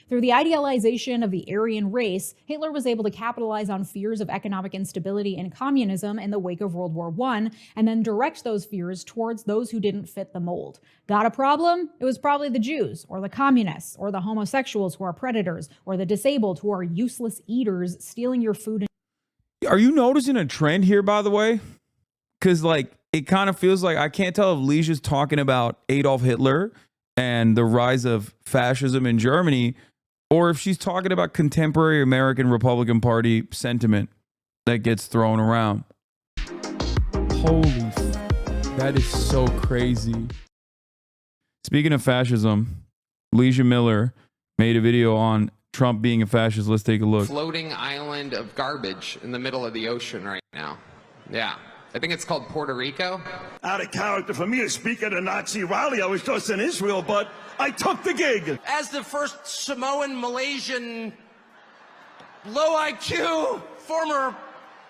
Through the idealization of the Aryan race, Hitler was able to capitalize on fears of economic instability and communism in the wake of World War I, and then direct those fears towards those who didn't fit the mold. Got a problem? It was probably the Jews, or the communists, or the homosexuals who are predators, or the disabled who are useless eaters stealing your food. Are you noticing a trend here, by the way? Because, like, it kind of feels like I can't tell if Leeja's talking about Adolf Hitler and the rise of fascism in Germany, or if she's talking about contemporary American Republican Party sentiment that gets thrown around. That is so crazy. Speaking of fascism, Leeja Miller made a video on Trump being a fascist. Let's take a look. Floating island of garbage in the middle of the ocean right now. Yeah. I think it's called Puerto Rico. Out of character for me to speak at a Nazi rally. I was just in Israel, but I took the gig. As the first Samoan, Malaysian, low IQ, former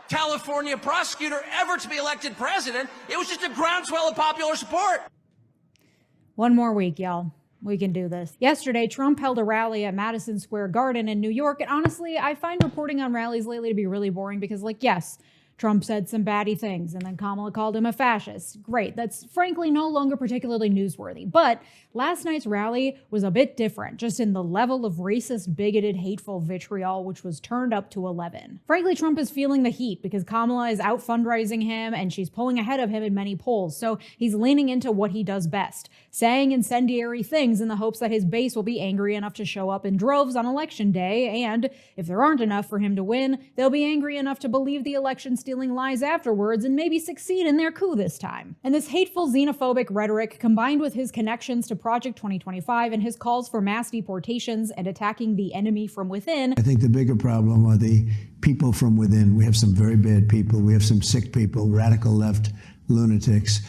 California prosecutor ever to be elected president, it was just a groundswell of popular support. One more week, y'all. We can do this. Yesterday, Trump held a rally at Madison Square Garden in New York, and honestly, I find reporting on rallies lately to be really boring because, like, yes, Trump said some batty things, and then Kamala called him a fascist. Great, that's frankly no longer particularly newsworthy. But last night's rally was a bit different, just in the level of racist, bigoted, hateful vitriol, which was turned up to 11. Frankly, Trump is feeling the heat because Kamala is out fundraising him, and she's pulling ahead of him in many polls, so he's leaning into what he does best, saying incendiary things in the hopes that his base will be angry enough to show up in droves on election day, and if there aren't enough for him to win, they'll be angry enough to believe the election stealing lies afterwards and maybe succeed in their coup this time. And this hateful xenophobic rhetoric, combined with his connections to Project 2025 and his calls for mass deportations and attacking the enemy from within. I think the bigger problem are the people from within. We have some very bad people. We have some sick people, radical left lunatics.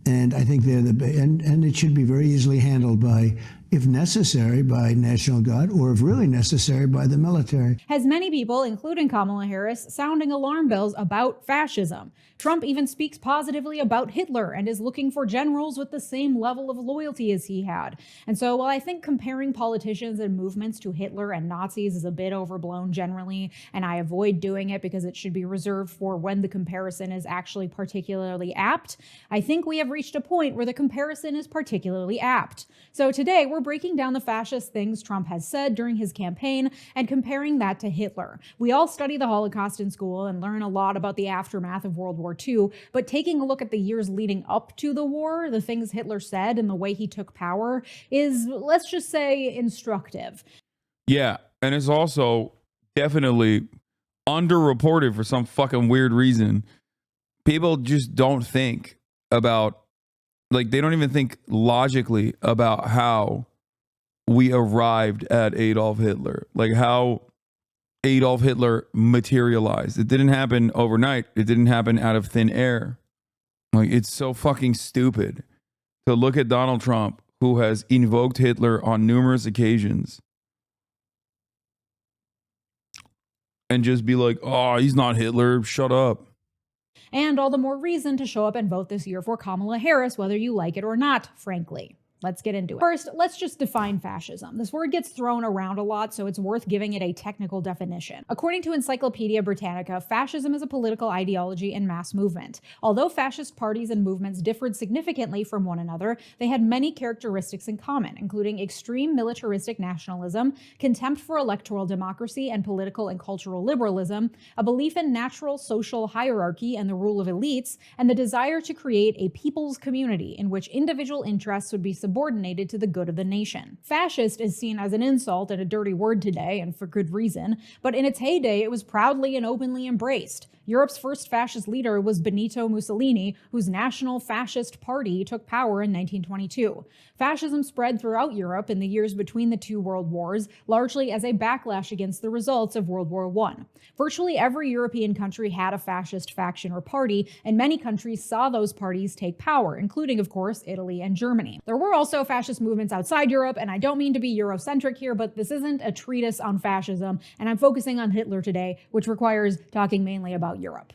And I think they're and it should be very easily handled by, if necessary, by National Guard, or if really necessary, by the military. Has many people, including Kamala Harris, sounding alarm bells about fascism. Trump even speaks positively about Hitler and is looking for generals with the same level of loyalty as he had. And so while I think comparing politicians and movements to Hitler and Nazis is a bit overblown generally, and I avoid doing it because it should be reserved for when the comparison is actually particularly apt, I think we have reached a point where the comparison is particularly apt. So today we're breaking down the fascist things Trump has said during his campaign and comparing that to Hitler. We all study the Holocaust in school and learn a lot about the aftermath of World War II, but taking a look at the years leading up to the war, the things Hitler said and the way he took power is, let's just say, instructive. Yeah, and it's also definitely underreported for some fucking weird reason. People just don't think about, like, they don't even think logically about how we arrived at Adolf Hitler, like how Adolf Hitler materialized. It didn't happen overnight. It didn't happen out of thin air. Like, it's so fucking stupid to look at Donald Trump, who has invoked Hitler on numerous occasions, and just be like, oh, he's not Hitler, shut up. And all the more reason to show up and vote this year for Kamala Harris, whether you like it or not, frankly. Let's get into it. First, let's just define fascism. This word gets thrown around a lot, so it's worth giving it a technical definition. According to Encyclopedia Britannica, fascism is a political ideology and mass movement. Although fascist parties and movements differed significantly from one another, they had many characteristics in common, including extreme militaristic nationalism, contempt for electoral democracy and political and cultural liberalism, a belief in natural social hierarchy and the rule of elites, and the desire to create a people's community in which individual interests would be subordinated to the good of the nation. Fascist is seen as an insult and a dirty word today, and for good reason, but in its heyday it was proudly and openly embraced. Europe's first fascist leader was Benito Mussolini, whose National Fascist Party took power in 1922. Fascism spread throughout Europe in the years between the two world wars, largely as a backlash against the results of World War I. Virtually every European country had a fascist faction or party, and many countries saw those parties take power, including, of course, Italy and Germany. There were also fascist movements outside Europe, and I don't mean to be Eurocentric here, but this isn't a treatise on fascism, and I'm focusing on Hitler today, which requires talking mainly about Europe.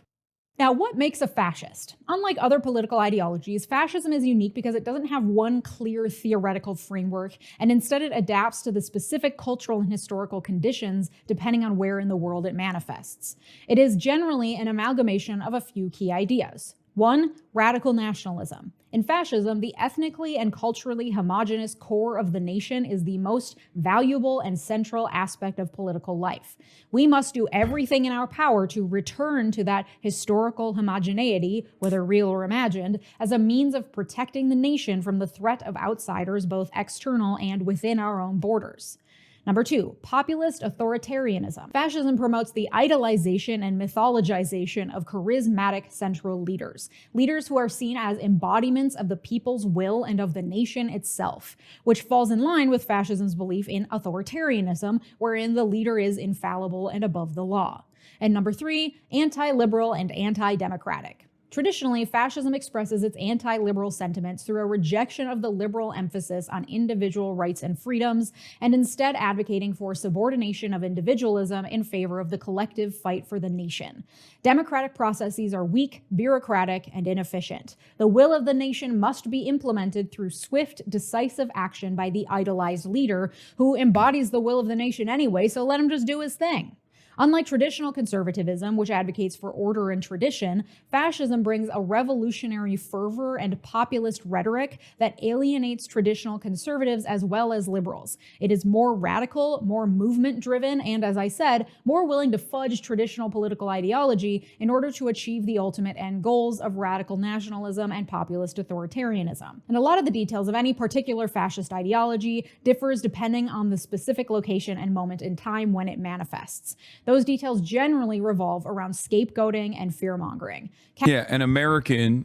Now, what makes a fascist? Unlike other political ideologies, fascism is unique because it doesn't have one clear theoretical framework, and instead it adapts to the specific cultural and historical conditions depending on where in the world it manifests. It is generally an amalgamation of a few key ideas. 1. Radical nationalism. In fascism, the ethnically and culturally homogenous core of the nation is the most valuable and central aspect of political life. We must do everything in our power to return to that historical homogeneity, whether real or imagined, as a means of protecting the nation from the threat of outsiders, both external and within our own borders. Number 2, populist authoritarianism. Fascism promotes the idolization and mythologization of charismatic central leaders. Leaders who are seen as embodiments of the people's will and of the nation itself, which falls in line with fascism's belief in authoritarianism, wherein the leader is infallible and above the law. And number 3, anti-liberal and anti-democratic. Traditionally, fascism expresses its anti-liberal sentiments through a rejection of the liberal emphasis on individual rights and freedoms, and instead advocating for subordination of individualism in favor of the collective fight for the nation. Democratic processes are weak, bureaucratic, and inefficient. The will of the nation must be implemented through swift, decisive action by the idolized leader, who embodies the will of the nation anyway, so let him just do his thing. Unlike traditional conservatism, which advocates for order and tradition, fascism brings a revolutionary fervor and populist rhetoric that alienates traditional conservatives as well as liberals. It is more radical, more movement-driven, and, as I said, more willing to fudge traditional political ideology in order to achieve the ultimate end goals of radical nationalism and populist authoritarianism. And a lot of the details of any particular fascist ideology differs depending on the specific location and moment in time when it manifests. Those details generally revolve around scapegoating and fear-mongering. Yeah, an American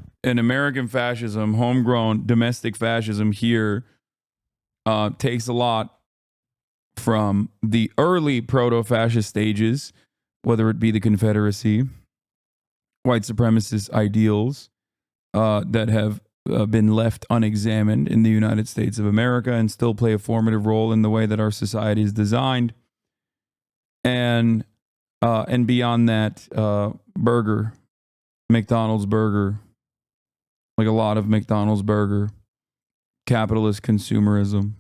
fascism, homegrown domestic fascism here takes a lot from the early proto-fascist stages, whether it be the Confederacy, white supremacist ideals that have been left unexamined in the United States of America and still play a formative role in the way that our society is designed. And beyond that, McDonald's burger, like a lot of McDonald's burger, capitalist consumerism.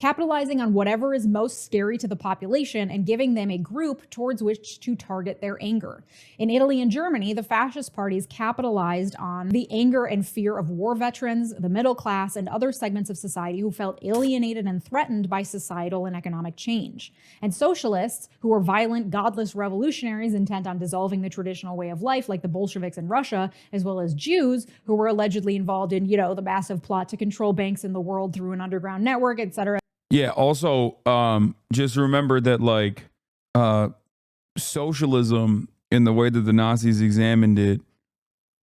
Capitalizing on whatever is most scary to the population and giving them a group towards which to target their anger. In Italy and Germany, the fascist parties capitalized on the anger and fear of war veterans, the middle class, and other segments of society who felt alienated and threatened by societal and economic change. And socialists, who were violent, godless revolutionaries intent on dissolving the traditional way of life, like the Bolsheviks in Russia, as well as Jews, who were allegedly involved in, the massive plot to control banks in the world through an underground network, etc. Yeah, also, just remember that, socialism, in the way that the Nazis examined it,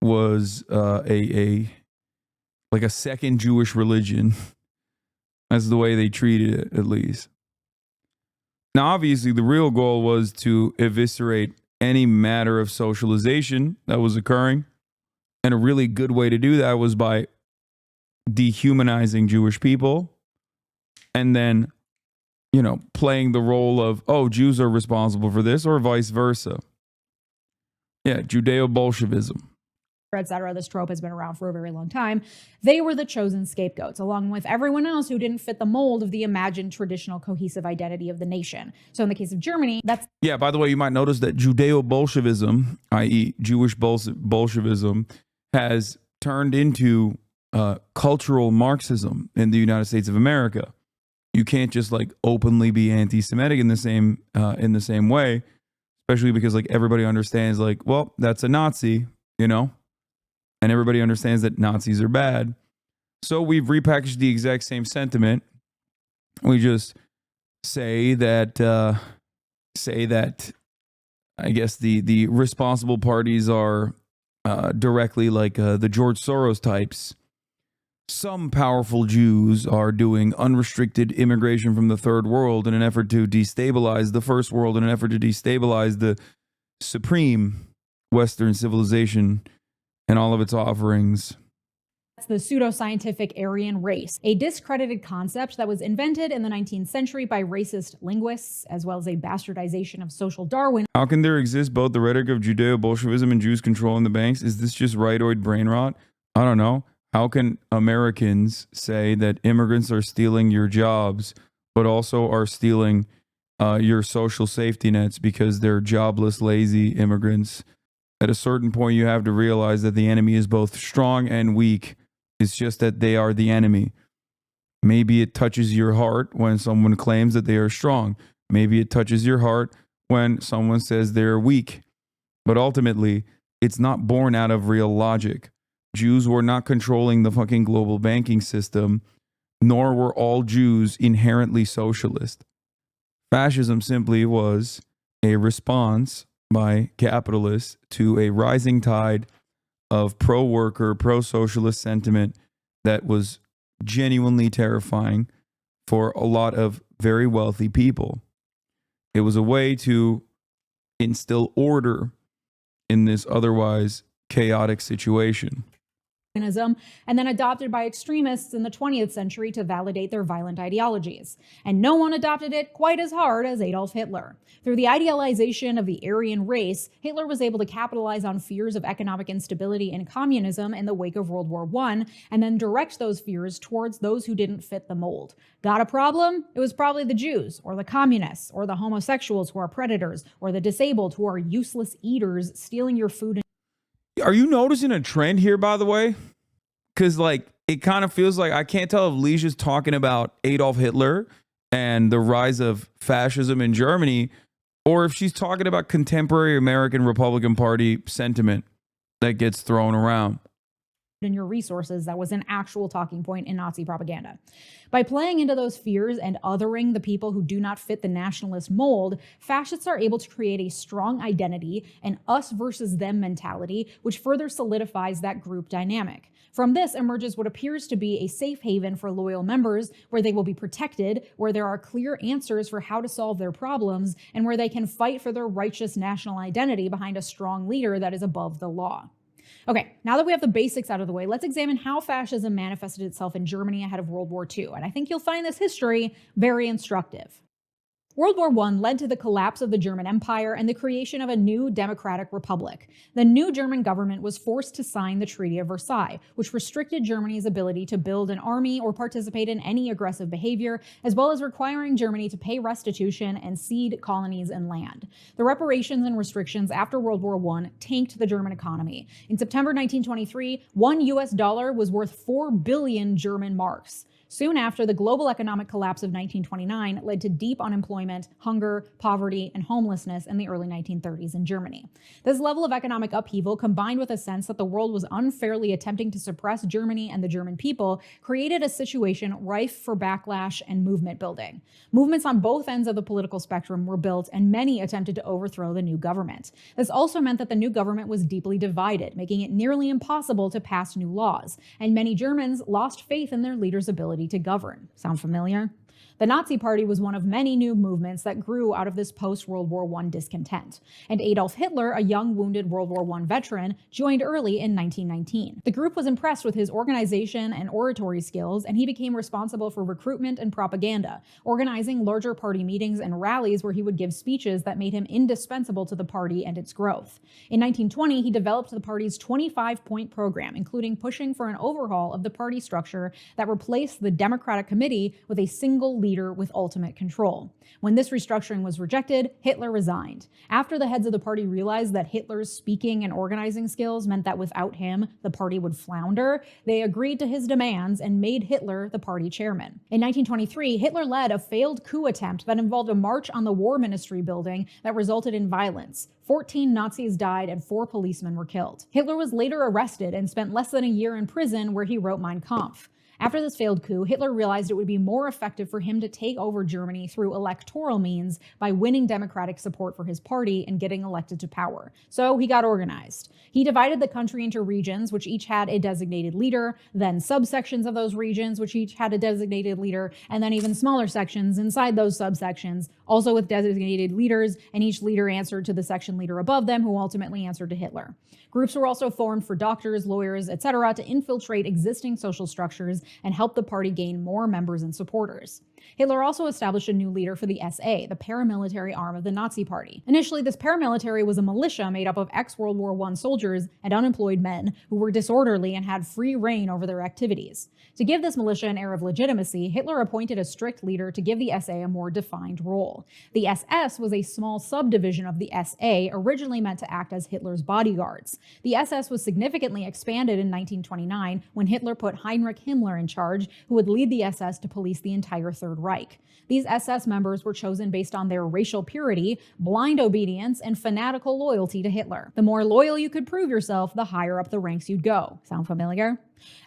was a second Jewish religion. That's the way they treated it, at least. Now, obviously, the real goal was to eviscerate any matter of socialization that was occurring. And a really good way to do that was by dehumanizing Jewish people. And then, playing the role of, Jews are responsible for this, or vice versa. Yeah, Judeo-Bolshevism. Etc. This trope has been around for a very long time. They were the chosen scapegoats, along with everyone else who didn't fit the mold of the imagined traditional cohesive identity of the nation. So in the case of Germany, that's... Yeah, by the way, you might notice that Judeo-Bolshevism, i.e. Jewish Bolshevism, has turned into cultural Marxism in the United States of America. You can't just openly be anti-Semitic in the same way, especially because everybody understands that's a Nazi, and everybody understands that Nazis are bad. So we've repackaged the exact same sentiment. We just say that I guess the responsible parties are directly the George Soros types. Some powerful Jews are doing unrestricted immigration from the third world in an effort to destabilize the first world, in an effort to destabilize the supreme Western civilization and all of its offerings. the pseudoscientific Aryan race, a discredited concept that was invented in the 19th century by racist linguists, as well as a bastardization of social Darwin. How can there exist both the rhetoric of Judeo-Bolshevism and Jews controlling the banks? Is this just rightoid brain rot? I don't know. How can Americans say that immigrants are stealing your jobs, but also are stealing your social safety nets because they're jobless, lazy immigrants? At a certain point, you have to realize that the enemy is both strong and weak. It's just that they are the enemy. Maybe it touches your heart when someone claims that they are strong. Maybe it touches your heart when someone says they're weak. But ultimately, it's not born out of real logic. Jews were not controlling the fucking global banking system, nor were all Jews inherently socialist. Fascism simply was a response by capitalists to a rising tide of pro-worker, pro-socialist sentiment that was genuinely terrifying for a lot of very wealthy people. It was a way to instill order in this otherwise chaotic situation. And then adopted by extremists in the 20th century to validate their violent ideologies. And no one adopted it quite as hard as Adolf Hitler. Through the idealization of the Aryan race, Hitler was able to capitalize on fears of economic instability and communism in the wake of World War I, and then direct those fears towards those who didn't fit the mold. Got a problem? It was probably the Jews, or the communists, or the homosexuals who are predators, or the disabled who are useless eaters stealing your food. Are you noticing a trend here, by the way? Because, like, it kind of feels like I can't tell if Leeja's talking about Adolf Hitler and the rise of fascism in Germany, or if she's talking about contemporary American Republican Party sentiment that gets thrown around. In your resources, that was an actual talking point in Nazi propaganda. By playing into those fears and othering the people who do not fit the nationalist mold, fascists are able to create a strong identity, an us versus them mentality, which further solidifies that group dynamic. From this emerges what appears to be a safe haven for loyal members, where they will be protected, where there are clear answers for how to solve their problems, and where they can fight for their righteous national identity behind a strong leader that is above the law. Okay, now that we have the basics out of the way, let's examine how fascism manifested itself in Germany ahead of World War II, and I think you'll find this history very instructive. World War I led to the collapse of the German Empire and the creation of a new democratic republic. The new German government was forced to sign the Treaty of Versailles, which restricted Germany's ability to build an army or participate in any aggressive behavior, as well as requiring Germany to pay restitution and cede colonies and land. The reparations and restrictions after World War I tanked the German economy. In September 1923, $1 US was worth 4 billion German marks. Soon after, the global economic collapse of 1929 led to deep unemployment, hunger, poverty, and homelessness in the early 1930s in Germany. This level of economic upheaval, combined with a sense that the world was unfairly attempting to suppress Germany and the German people, created a situation rife for backlash and movement building. Movements on both ends of the political spectrum were built, and many attempted to overthrow the new government. This also meant that the new government was deeply divided, making it nearly impossible to pass new laws, and many Germans lost faith in their leaders' ability to govern. Sound familiar? The Nazi Party was one of many new movements that grew out of this post-World War I discontent. And Adolf Hitler, a young wounded World War I veteran, joined early in 1919. The group was impressed with his organization and oratory skills, and he became responsible for recruitment and propaganda, organizing larger party meetings and rallies where he would give speeches that made him indispensable to the party and its growth. In 1920, he developed the party's 25-point program, including pushing for an overhaul of the party structure that replaced the Democratic Committee with a single leader with ultimate control. When this restructuring was rejected, Hitler resigned. After the heads of the party realized that Hitler's speaking and organizing skills meant that without him, the party would flounder, they agreed to his demands and made Hitler the party chairman. In 1923, Hitler led a failed coup attempt that involved a march on the War Ministry building that resulted in violence. 14 Nazis died and 4 policemen were killed. Hitler was later arrested and spent less than a year in prison, where he wrote Mein Kampf. After this failed coup, Hitler realized it would be more effective for him to take over Germany through electoral means by winning democratic support for his party and getting elected to power. So he got organized. He divided the country into regions, which each had a designated leader, then subsections of those regions, which each had a designated leader, and then even smaller sections inside those subsections, also with designated leaders, and each leader answered to the section leader above them, who ultimately answered to Hitler. Groups were also formed for doctors, lawyers, etc. to infiltrate existing social structures and help the party gain more members and supporters. Hitler also established a new leader for the SA, the paramilitary arm of the Nazi Party. Initially, this paramilitary was a militia made up of ex-World War I soldiers and unemployed men who were disorderly and had free reign over their activities. To give this militia an air of legitimacy, Hitler appointed a strict leader to give the SA a more defined role. The SS was a small subdivision of the SA, originally meant to act as Hitler's bodyguards. The SS was significantly expanded in 1929 when Hitler put Heinrich Himmler in charge, who would lead the SS to police the entire Third Reich. These SS members were chosen based on their racial purity, blind obedience, and fanatical loyalty to Hitler. The more loyal you could prove yourself, the higher up the ranks you'd go. Sound familiar?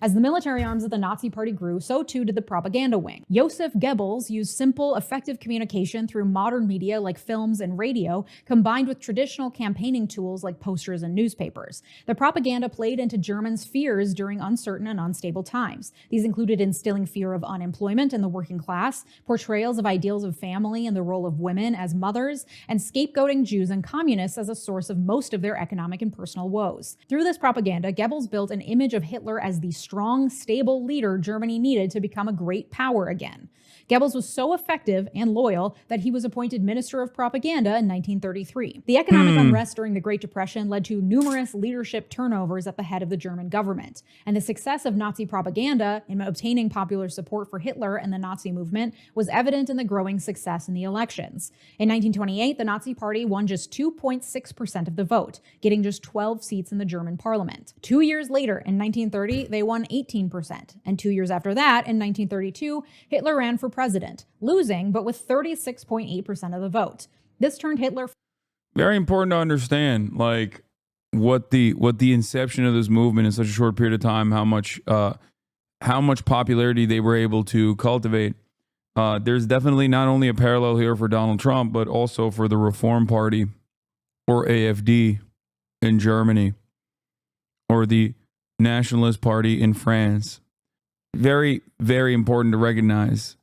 As the military arms of the Nazi Party grew, so too did the propaganda wing. Joseph Goebbels used simple, effective communication through modern media like films and radio, combined with traditional campaigning tools like posters and newspapers. The propaganda played into Germans' fears during uncertain and unstable times. These included instilling fear of unemployment in the working class, portrayals of ideals of family and the role of women as mothers, and scapegoating Jews and communists as a source of most of their economic and personal woes. Through this propaganda, Goebbels built an image of Hitler as the strong, stable leader Germany needed to become a great power again. Goebbels was so effective and loyal that he was appointed Minister of Propaganda in 1933. The economic unrest during the Great Depression led to numerous leadership turnovers at the head of the German government, and the success of Nazi propaganda in obtaining popular support for Hitler and the Nazi movement was evident in the growing success in the elections. In 1928, the Nazi Party won just 2.6% of the vote, getting just 12 seats in the German parliament. 2 years later, in 1930, they won 18%, and 2 years after that, in 1932, Hitler ran for president, losing, but with 36.8% of the vote. This turned Hitler... Very important to understand, like, what the inception of this movement in such a short period of time, how much popularity they were able to cultivate. There's definitely not only a parallel here for Donald Trump, but also for the Reform Party, or AfD, in Germany, or the Nationalist Party in France. Very, very important to recognize.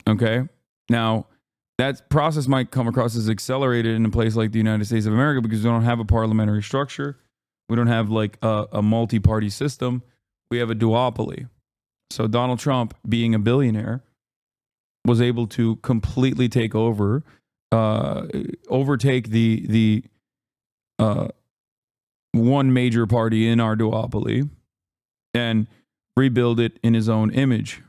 Okay? Now, that process might come across as accelerated in a place like the United States of America because we don't have a parliamentary structure. We don't have like a multi-party system. We have a duopoly. So Donald Trump, being a billionaire, was able to completely take over, overtake the one major party in our duopoly and rebuild it in his own image.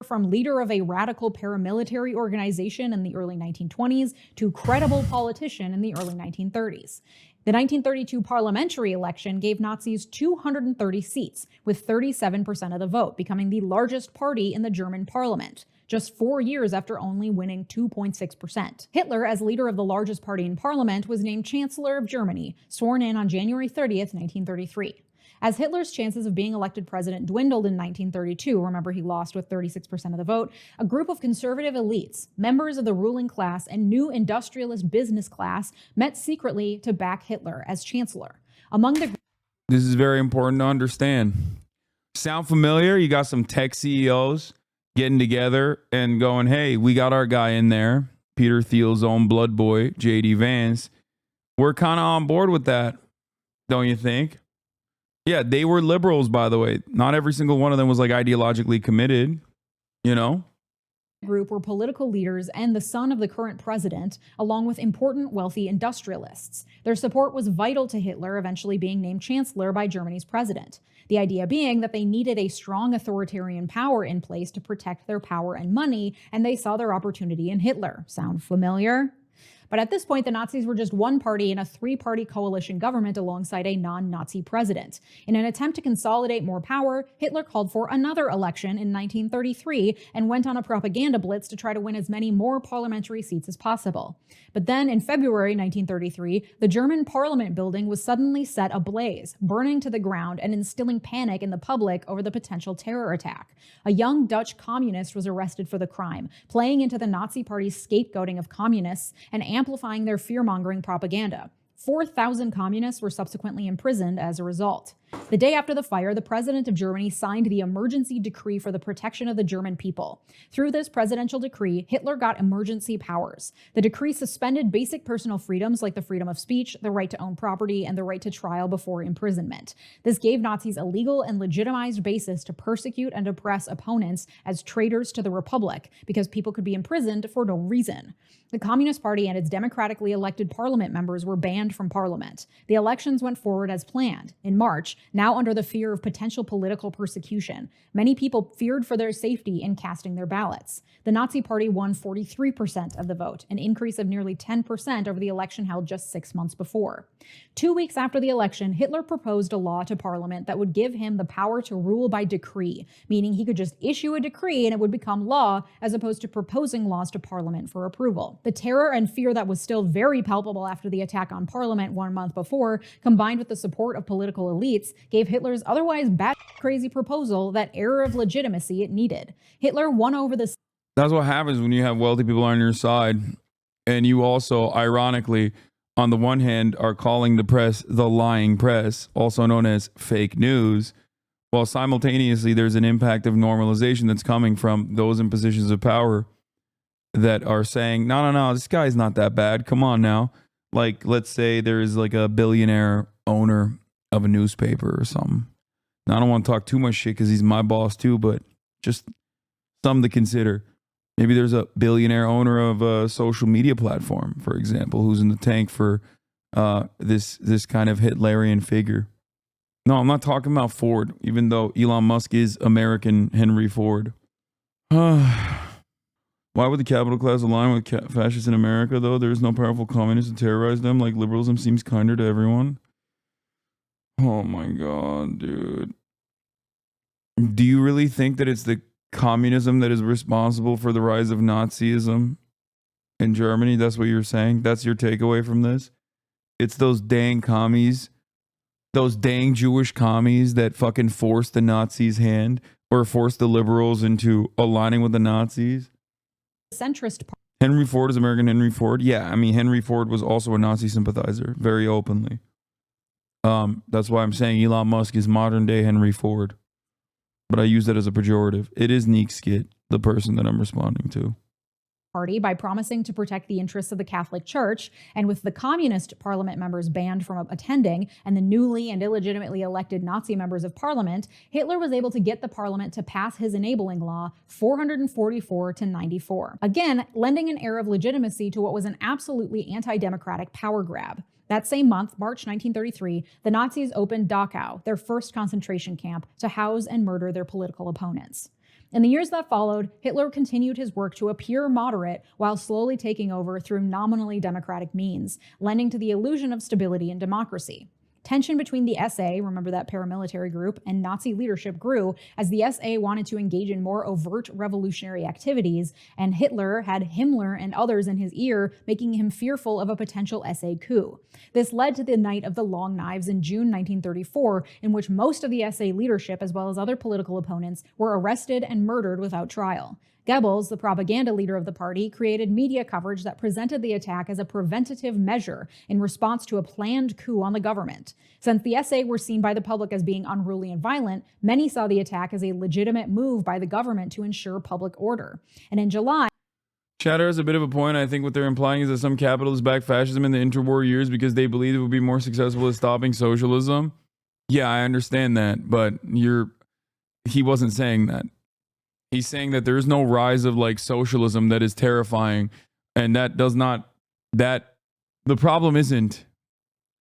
From leader of a radical paramilitary organization in the early 1920s to credible politician in the early 1930s. The 1932 parliamentary election gave Nazis 230 seats, with 37% of the vote, becoming the largest party in the German parliament, just 4 years after only winning 2.6%. Hitler, as leader of the largest party in parliament, was named Chancellor of Germany, sworn in on January 30th, 1933. As Hitler's chances of being elected president dwindled in 1932, remember he lost with 36% of the vote, a group of conservative elites, members of the ruling class and new industrialist business class met secretly to back Hitler as chancellor. Among the... This is very important to understand. Sound familiar? You got some tech CEOs getting together and going, hey, we got our guy in there, Peter Thiel's own blood boy, J.D. Vance. We're kind of on board with that, don't you think? Yeah, they were liberals, by the way. Not every single one of them was like ideologically committed, you know? Group were political leaders and the son of the current president, along with important wealthy industrialists. Their support was vital to Hitler eventually being named chancellor by Germany's president. The idea being that they needed a strong authoritarian power in place to protect their power and money, and they saw their opportunity in Hitler. Sound familiar? But at this point, the Nazis were just one party in a three-party coalition government alongside a non-Nazi president. In an attempt to consolidate more power, Hitler called for another election in 1933 and went on a propaganda blitz to try to win as many more parliamentary seats as possible. But then in February 1933, the German parliament building was suddenly set ablaze, burning to the ground and instilling panic in the public over the potential terror attack. A young Dutch communist was arrested for the crime, playing into the Nazi Party's scapegoating of communists and amplifying their fear-mongering propaganda. 4,000 communists were subsequently imprisoned as a result. The day after the fire, the president of Germany signed the Emergency Decree for the Protection of the German People. Through this presidential decree, Hitler got emergency powers. The decree suspended basic personal freedoms like the freedom of speech, the right to own property, and the right to trial before imprisonment. This gave Nazis a legal and legitimized basis to persecute and oppress opponents as traitors to the Republic, because people could be imprisoned for no reason. The Communist Party and its democratically elected parliament members were banned from parliament. The elections went forward as planned. In March, now under the fear of potential political persecution, many people feared for their safety in casting their ballots. The Nazi Party won 43% of the vote, an increase of nearly 10% over the election held just 6 months before. 2 weeks after the election, Hitler proposed a law to parliament that would give him the power to rule by decree, meaning he could just issue a decree and it would become law, as opposed to proposing laws to parliament for approval. The terror and fear that was still very palpable after the attack on parliament 1 month before, combined with the support of political elites, gave Hitler's otherwise bat-crazy proposal that air of legitimacy it needed. Hitler won over the... That's what happens when you have wealthy people on your side. And you also, ironically, on the one hand, are calling the press the lying press, also known as fake news, while simultaneously there's an impact of normalization that's coming from those in positions of power that are saying, no, this guy's not that bad. Come on now. Like, let's say there is like a billionaire owner of a newspaper or something. Now, I don't want to talk too much shit because he's my boss too, but just something to consider. Maybe there's a billionaire owner of a social media platform, for example, who's in the tank for this kind of Hitlerian figure. No, I'm not talking about Ford, even though Elon Musk is American Henry Ford. Why would the capital class align with fascists in America, though? There's no powerful communists to terrorize them, like liberalism seems kinder to everyone. Oh my God, dude. Do you really think that it's the communism that is responsible for the rise of Nazism in Germany? That's what you're saying? That's your takeaway from this? It's those dang commies, those dang Jewish commies that fucking forced the Nazis' hand or forced the liberals into aligning with the Nazis? Centrist part. Henry Ford is American Henry Ford? Yeah, I mean, Henry Ford was also a Nazi sympathizer, very openly. That's why I'm saying Elon Musk is modern day Henry Ford. But I use that as a pejorative. It is Neek Skit, the person that I'm responding to. Party by promising to protect the interests of the Catholic Church, and with the communist parliament members banned from attending and the newly and illegitimately elected Nazi members of parliament, Hitler was able to get the parliament to pass his enabling law 444 to 94. Again, lending an air of legitimacy to what was an absolutely anti-democratic power grab. That same month, March 1933, the Nazis opened Dachau, their first concentration camp, to house and murder their political opponents. In the years that followed, Hitler continued his work to appear moderate while slowly taking over through nominally democratic means, lending to the illusion of stability and democracy. Tension between the SA, remember that paramilitary group, and Nazi leadership grew as the SA wanted to engage in more overt revolutionary activities, and Hitler had Himmler and others in his ear, making him fearful of a potential SA coup. This led to the Night of the Long Knives in June 1934, in which most of the SA leadership, as well as other political opponents, were arrested and murdered without trial. Goebbels, the propaganda leader of the party, created media coverage that presented the attack as a preventative measure in response to a planned coup on the government. Since the SA were seen by the public as being unruly and violent, many saw the attack as a legitimate move by the government to ensure public order. And in July... Chatter has a bit of a point. I think what they're implying is that some capitalists backed fascism in the interwar years because they believed it would be more successful at stopping socialism. Yeah, I understand that, but he wasn't saying that. He's saying that there is no rise of like socialism that is terrifying, and the problem isn't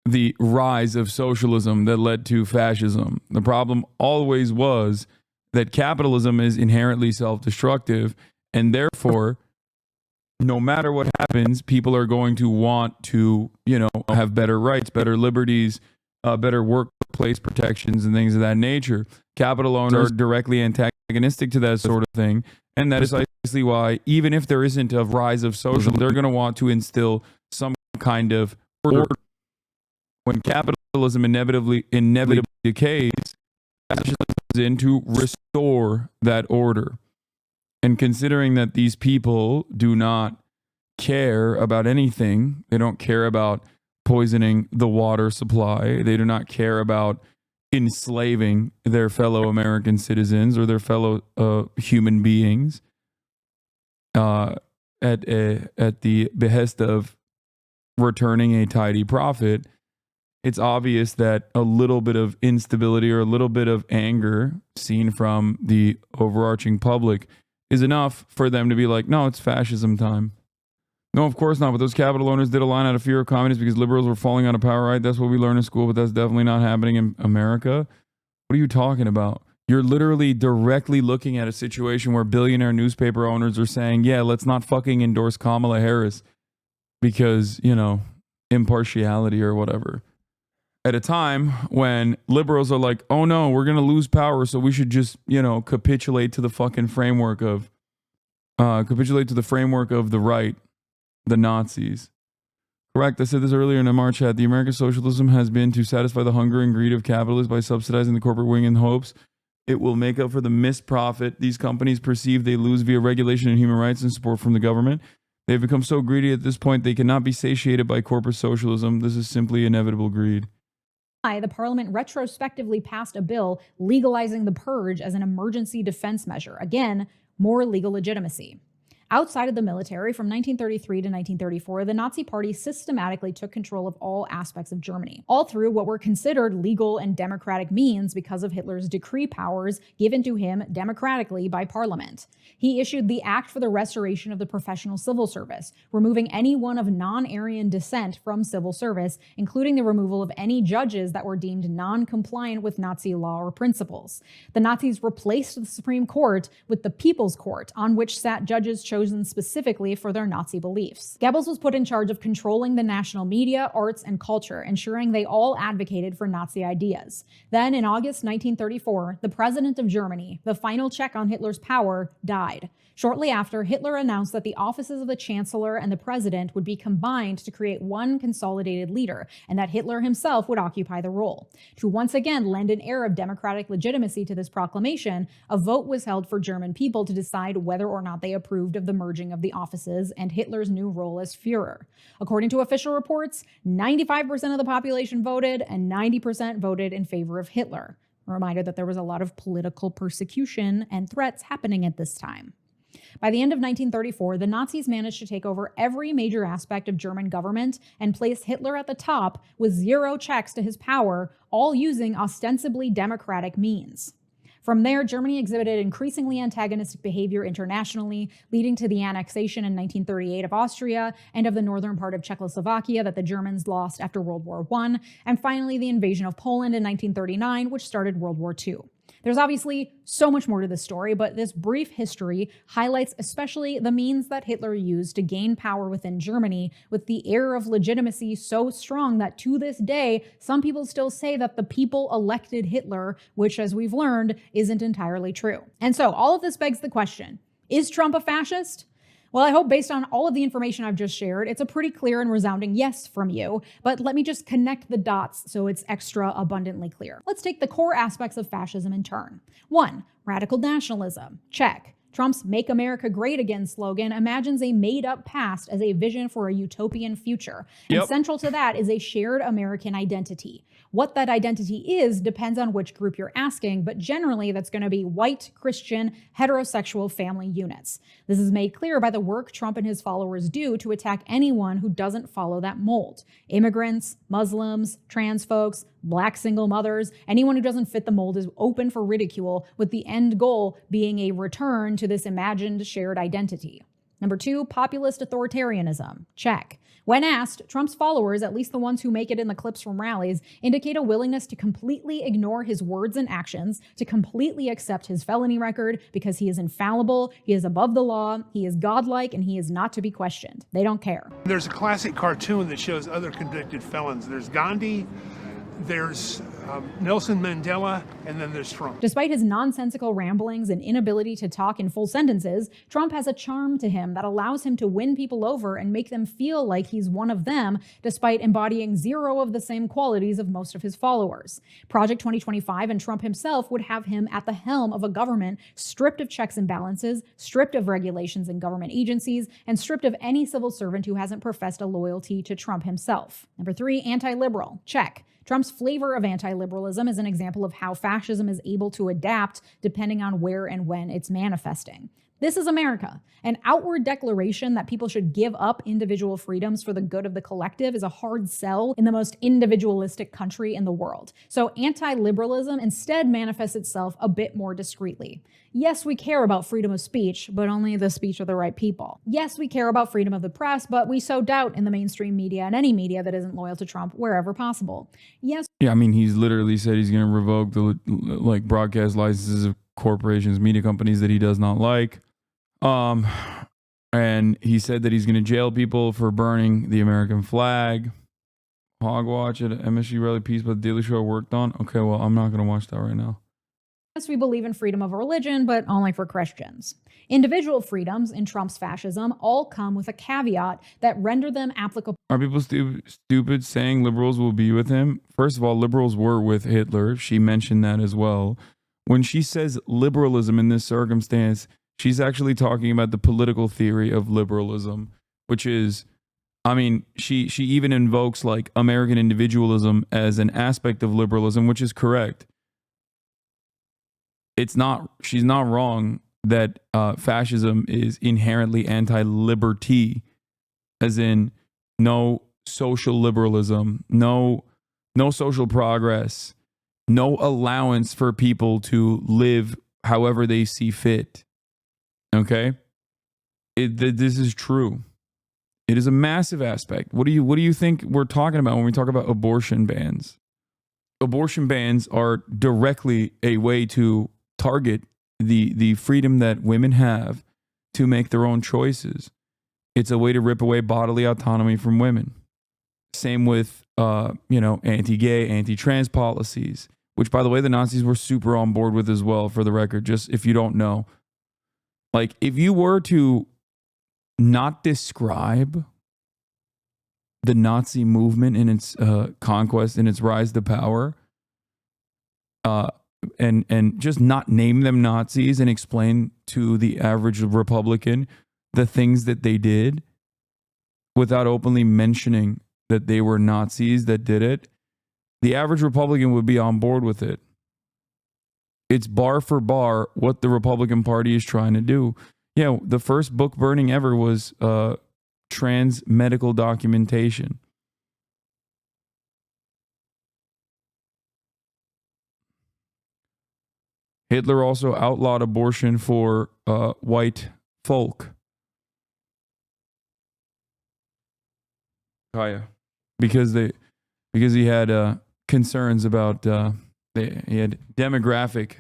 the rise of socialism that led to fascism. The problem always was that capitalism is inherently self-destructive, and therefore no matter what happens, people are going to want to, have better rights, better liberties, better workplace protections and things of that nature. Capital owners are directly antagonistic to that sort of thing. And that is precisely why, even if there isn't a rise of socialism, they're going to want to instill some kind of order. When capitalism inevitably decays, fascism comes in to restore that order. And considering that these people do not care about anything, they don't care about poisoning the water supply, they do not care about enslaving their fellow American citizens or their fellow human beings at the behest of returning a tidy profit, it's obvious that a little bit of instability or a little bit of anger seen from the overarching public is enough for them to be like, no, it's fascism time. No, of course not. But those capital owners did a line out of fear of communists because liberals were falling out of power, right? That's what we learn in school, but that's definitely not happening in America. What are you talking about? You're literally directly looking at a situation where billionaire newspaper owners are saying, yeah, let's not fucking endorse Kamala Harris because, impartiality or whatever. At a time when liberals are like, oh no, we're going to lose power, so we should just, capitulate to the fucking framework of the right, the Nazis. Correct. I said this earlier in a March chat. The American socialism has been to satisfy the hunger and greed of capitalists by subsidizing the corporate wing in hopes it will make up for the missed profit these companies perceive they lose via regulation and human rights and support from the government. They've become so greedy at this point they cannot be satiated by corporate socialism. This is simply inevitable greed. The Parliament retrospectively passed a bill legalizing the purge as an emergency defense measure. Again, more legal legitimacy. Outside of the military, from 1933 to 1934, the Nazi Party systematically took control of all aspects of Germany, all through what were considered legal and democratic means because of Hitler's decree powers given to him democratically by Parliament. He issued the Act for the Restoration of the Professional Civil Service, removing anyone of non-Aryan descent from civil service, including the removal of any judges that were deemed non-compliant with Nazi law or principles. The Nazis replaced the Supreme Court with the People's Court, on which sat judges chosen specifically for their Nazi beliefs. Goebbels was put in charge of controlling the national media, arts, and culture, ensuring they all advocated for Nazi ideas. Then, in August 1934, the president of Germany, the final check on Hitler's power, died. Shortly after, Hitler announced that the offices of the Chancellor and the President would be combined to create one consolidated leader, and that Hitler himself would occupy the role. To once again lend an air of democratic legitimacy to this proclamation, a vote was held for German people to decide whether or not they approved of the merging of the offices and Hitler's new role as Führer. According to official reports, 95% of the population voted, and 90% voted in favor of Hitler. A reminder that there was a lot of political persecution and threats happening at this time. By the end of 1934, the Nazis managed to take over every major aspect of German government and place Hitler at the top with zero checks to his power, all using ostensibly democratic means. From there, Germany exhibited increasingly antagonistic behavior internationally, leading to the annexation in 1938 of Austria and of the northern part of Czechoslovakia that the Germans lost after World War I, and finally the invasion of Poland in 1939, which started World War II. There's obviously so much more to this story, but this brief history highlights especially the means that Hitler used to gain power within Germany, with the air of legitimacy so strong that to this day, some people still say that the people elected Hitler, which, as we've learned, isn't entirely true. And so all of this begs the question, is Trump a fascist? Well, I hope based on all of the information I've just shared, it's a pretty clear and resounding yes from you, but let me just connect the dots so it's extra abundantly clear. Let's take the core aspects of fascism in turn. 1. Radical nationalism. Check. Trump's Make America Great Again slogan imagines a made-up past as a vision for a utopian future. And central to that is a shared American identity. What that identity is depends on which group you're asking, but generally that's going to be white, Christian, heterosexual family units. This is made clear by the work Trump and his followers do to attack anyone who doesn't follow that mold. Immigrants, Muslims, trans folks, Black single mothers, anyone who doesn't fit the mold is open for ridicule, with the end goal being a return to this imagined shared identity. Number 2, populist authoritarianism. Check. When asked, Trump's followers, at least the ones who make it in the clips from rallies, indicate a willingness to completely ignore his words and actions, to completely accept his felony record because he is infallible, he is above the law, he is godlike, and he is not to be questioned. They don't care. There's a classic cartoon that shows other convicted felons. There's Gandhi, there's Nelson Mandela, and then there's Trump. Despite his nonsensical ramblings and inability to talk in full sentences, Trump has a charm to him that allows him to win people over and make them feel like he's one of them, despite embodying zero of the same qualities of most of his followers. Project 2025 and Trump himself would have him at the helm of a government stripped of checks and balances, stripped of regulations and government agencies, and stripped of any civil servant who hasn't professed a loyalty to Trump himself. Number 3, anti-liberal. Check. Trump's flavor of anti-liberalism is an example of how fascism is able to adapt depending on where and when it's manifesting. This is America. An outward declaration that people should give up individual freedoms for the good of the collective is a hard sell in the most individualistic country in the world. So anti-liberalism instead manifests itself a bit more discreetly. Yes, we care about freedom of speech, but only the speech of the right people. Yes, we care about freedom of the press, but we sow doubt in the mainstream media and any media that isn't loyal to Trump wherever possible. Yes. Yeah, I mean, he's literally said he's going to revoke the broadcast licenses of corporations, media companies that he does not like. And he said that he's going to jail people for burning the American flag. Hogwatch at MSG Rally Piece by the Daily Show worked on. Okay, well, I'm not going to watch that right now. Yes, we believe in freedom of religion, but only for Christians. Individual freedoms in Trump's fascism all come with a caveat that render them applicable. Are people stupid saying liberals will be with him? First of all, liberals were with Hitler. She mentioned that as well. When she says liberalism in this circumstance, she's actually talking about the political theory of liberalism, which is, I mean, she even invokes like American individualism as an aspect of liberalism, which is correct. She's not wrong that fascism is inherently anti-liberty, as in no social liberalism, no social progress, no allowance for people to live however they see fit. Okay, this is true. It is a massive aspect. What do you think we're talking about when we talk about abortion bans? Abortion bans are directly a way to target the freedom that women have to make their own choices. It's a way to rip away bodily autonomy from women. Same with anti-gay, anti-trans policies, which, by the way, the Nazis were super on board with as well, for the record, just if you don't know. Like, if you were to not describe the Nazi movement in its conquest and its rise to power, and just not name them Nazis and explain to the average Republican the things that they did without openly mentioning that they were Nazis that did it, the average Republican would be on board with it. It's bar for bar what the Republican Party is trying to do. The first book burning ever was trans medical documentation. Hitler also outlawed abortion for white folk. Kaya, because he had concerns about he had demographic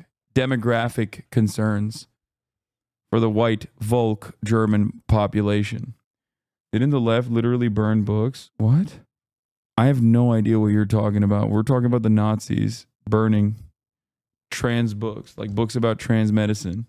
concerns for the white Volk German population. Didn't the left literally burn books? What? I have no idea what you're talking about. We're talking about the Nazis burning trans books, like books about trans medicine.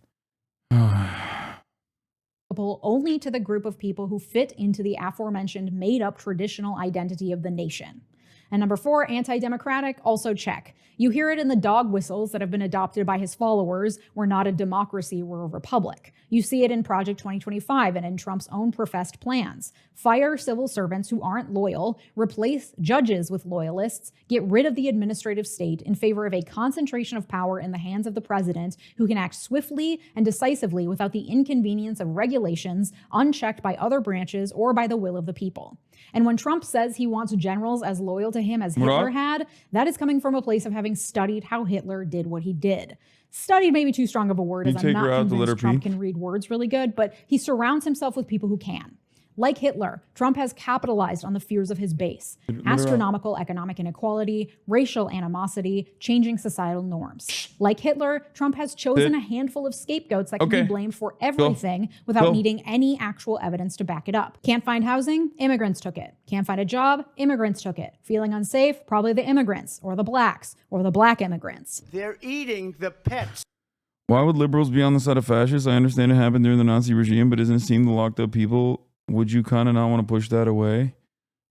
Only to the group of people who fit into the aforementioned made-up traditional identity of the nation. And number 4, anti-democratic, also check. You hear it in the dog whistles that have been adopted by his followers. We're not a democracy, we're a republic. You see it in Project 2025 and in Trump's own professed plans. Fire civil servants who aren't loyal, replace judges with loyalists, get rid of the administrative state in favor of a concentration of power in the hands of the president who can act swiftly and decisively without the inconvenience of regulations, unchecked by other branches or by the will of the people. And when Trump says he wants generals as loyal to him as Hitler had, that is coming from a place of having studied how Hitler did what he did. studied, maybe too strong of a word, You as I'm take not her out the letter convinced Trump P? can read words really good, but he surrounds himself with people who can. Like Hitler, Trump has capitalized on the fears of his base: astronomical economic inequality, racial animosity, changing societal norms. Like Hitler, Trump has chosen a handful of scapegoats that can be blamed for everything without needing any actual evidence to back it up. Can't find housing? Immigrants took it. Can't find a job? Immigrants took it. Feeling unsafe? Probably the immigrants, or the blacks, or the black immigrants. They're eating the pets. Why would liberals be on the side of fascists? I understand it happened during the Nazi regime, but isn't it seem the locked up people? Would you kind of not want to push that away?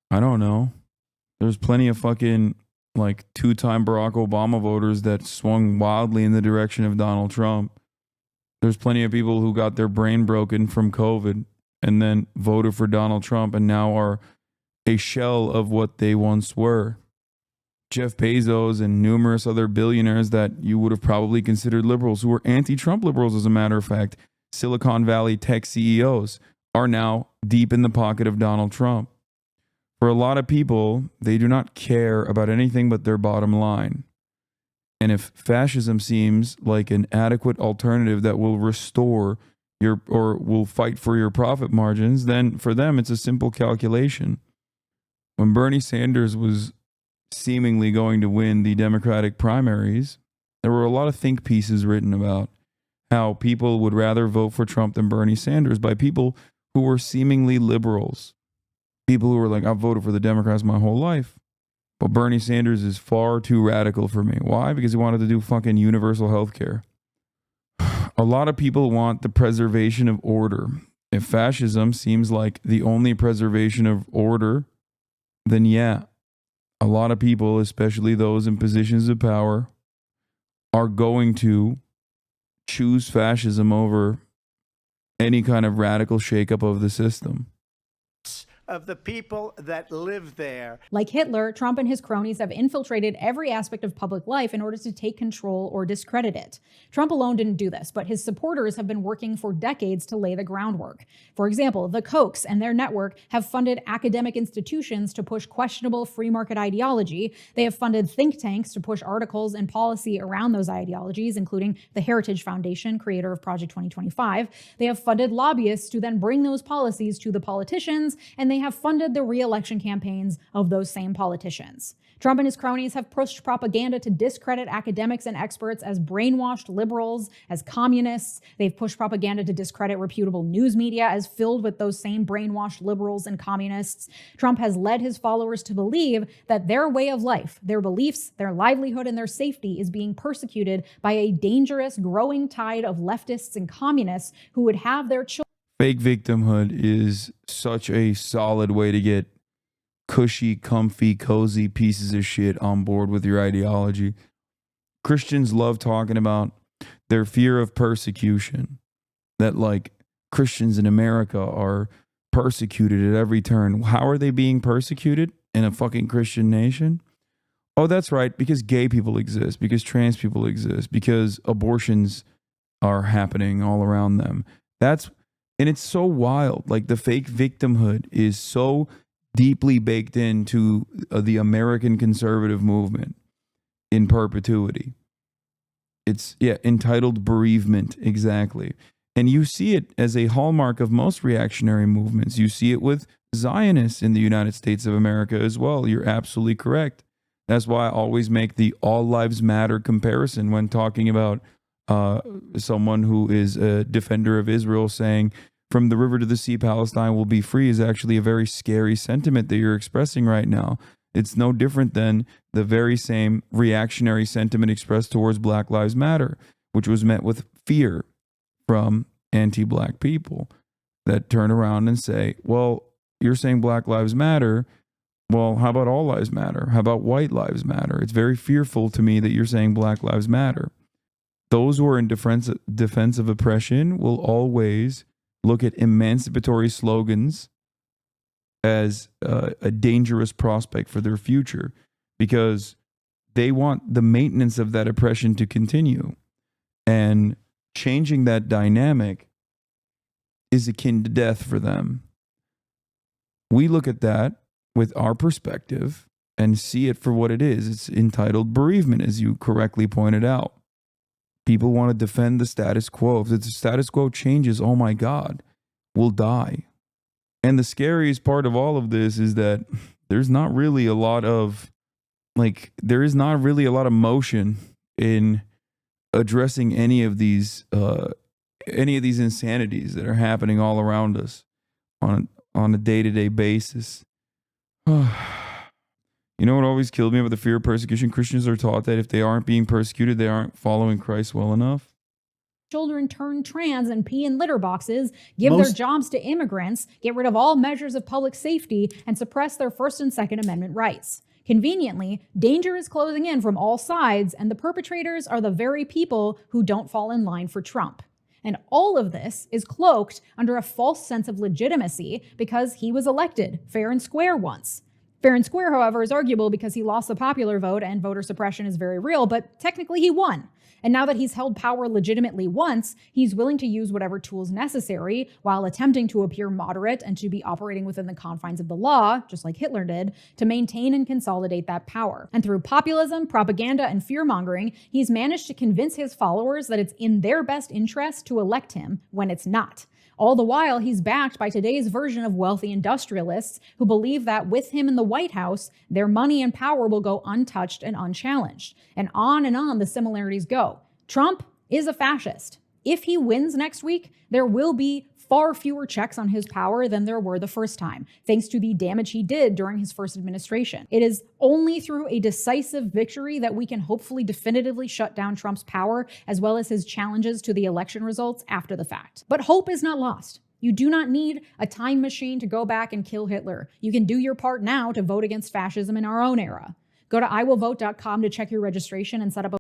I don't know. There's plenty of fucking like 2-time Barack Obama voters that swung wildly in the direction of Donald Trump. There's plenty of people who got their brain broken from COVID and then voted for Donald Trump and now are a shell of what they once were. Jeff Bezos and numerous other billionaires that you would have probably considered liberals, who were anti-Trump liberals, as a matter of fact, Silicon Valley tech CEOs, are now deep in the pocket of Donald Trump. For a lot of people, they do not care about anything but their bottom line. And if fascism seems like an adequate alternative that will restore your, or will fight for your profit margins, then for them it's a simple calculation. When Bernie Sanders was seemingly going to win the Democratic primaries, there were a lot of think pieces written about how people would rather vote for Trump than Bernie Sanders by people who were seemingly liberals. People who were like, I've voted for the Democrats my whole life, but Bernie Sanders is far too radical for me. Why? Because he wanted to do fucking universal health care. A lot of people want the preservation of order. If fascism seems like the only preservation of order, then yeah, a lot of people, especially those in positions of power, are going to choose fascism over any kind of radical shakeup of the system. Of the people that live there. Like Hitler, Trump and his cronies have infiltrated every aspect of public life in order to take control or discredit it. Trump alone didn't do this, but his supporters have been working for decades to lay the groundwork. For example, the Kochs and their network have funded academic institutions to push questionable free market ideology. They have funded think tanks to push articles and policy around those ideologies, including the Heritage Foundation, creator of Project 2025. They have funded lobbyists to then bring those policies to the politicians, and they have funded the re-election campaigns of those same politicians. Trump and his cronies have pushed propaganda to discredit academics and experts as brainwashed liberals, as communists. They've pushed propaganda to discredit reputable news media as filled with those same brainwashed liberals and communists. Trump has led his followers to believe that their way of life, their beliefs, their livelihood, and their safety is being persecuted by a dangerous, growing tide of leftists and communists who would have their children. Fake victimhood is such a solid way to get cushy, comfy, cozy pieces of shit on board with your ideology. Christians love talking about their fear of persecution, that like Christians in America are persecuted at every turn. How are they being persecuted in a fucking Christian nation? Oh, that's right, because gay people exist, because trans people exist, because abortions are happening all around them. And it's so wild. Like the fake victimhood is so deeply baked into the American conservative movement in perpetuity. It's, entitled bereavement, exactly. And you see it as a hallmark of most reactionary movements. You see it with Zionists in the United States of America as well. You're absolutely correct. That's why I always make the all lives matter comparison when talking about someone who is a defender of Israel saying, from the river to the sea, Palestine will be free, is actually a very scary sentiment that you're expressing right now. It's no different than the very same reactionary sentiment expressed towards Black Lives Matter, which was met with fear from anti-Black people that turn around and say, well, you're saying Black Lives Matter. Well, how about all lives matter? How about white lives matter? It's very fearful to me that you're saying Black Lives Matter. Those who are in defense of oppression will always look at emancipatory slogans as a dangerous prospect for their future because they want the maintenance of that oppression to continue. And changing that dynamic is akin to death for them. We look at that with our perspective and see it for what it is. It's entitled bereavement, as you correctly pointed out. People want to defend the status quo. If the status quo changes, oh my God, we'll die. And the scariest part of all of this is that there's not really a lot of, there is not really a lot of motion in addressing any of these insanities that are happening all around us on a day-to-day basis. You know what always killed me about the fear of persecution? Christians are taught that if they aren't being persecuted, they aren't following Christ well enough. Children turn trans and pee in litter boxes, give their jobs to immigrants, get rid of all measures of public safety, and suppress their First and Second Amendment rights. Conveniently, danger is closing in from all sides, and the perpetrators are the very people who don't fall in line for Trump. And all of this is cloaked under a false sense of legitimacy because he was elected fair and square once. Fair and square, however, is arguable because he lost the popular vote and voter suppression is very real, but technically he won. And now that he's held power legitimately once, he's willing to use whatever tools necessary while attempting to appear moderate and to be operating within the confines of the law, just like Hitler did, to maintain and consolidate that power. And through populism, propaganda, and fear-mongering, he's managed to convince his followers that it's in their best interest to elect him when it's not. All the while, he's backed by today's version of wealthy industrialists who believe that with him in the White House, their money and power will go untouched and unchallenged. And on the similarities go. Trump is a fascist. If he wins next week, there will be far fewer checks on his power than there were the first time, thanks to the damage he did during his first administration. It is only through a decisive victory that we can hopefully definitively shut down Trump's power, as well as his challenges to the election results after the fact. But hope is not lost. You do not need a time machine to go back and kill Hitler. You can do your part now to vote against fascism in our own era. Go to iwillvote.com to check your registration and set up a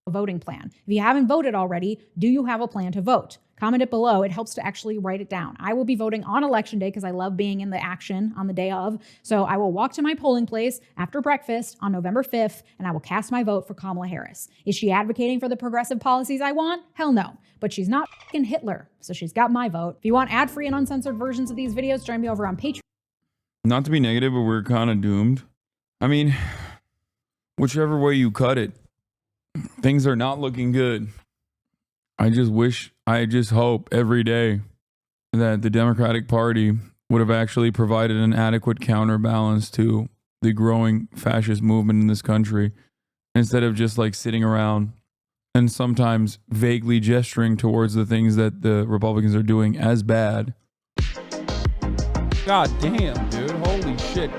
voting plan. If you haven't voted already, do you have a plan to vote? Comment it below. It helps to actually write it down. I will be voting on election day because I love being in the action on the day of. So I will walk to my polling place after breakfast on November 5th, and I will cast my vote for Kamala Harris. Is she advocating for the progressive policies I want? Hell no. But she's not fucking Hitler, so she's got my vote. If you want ad-free and uncensored versions of these videos, join me over on Patreon. Not to be negative, but we're kind of doomed. I mean, whichever way you cut it, things are not looking good. I just hope every day that the Democratic Party would have actually provided an adequate counterbalance to the growing fascist movement in this country, instead of just sitting around and sometimes vaguely gesturing towards the things that the Republicans are doing as bad. God damn, dude. Holy shit.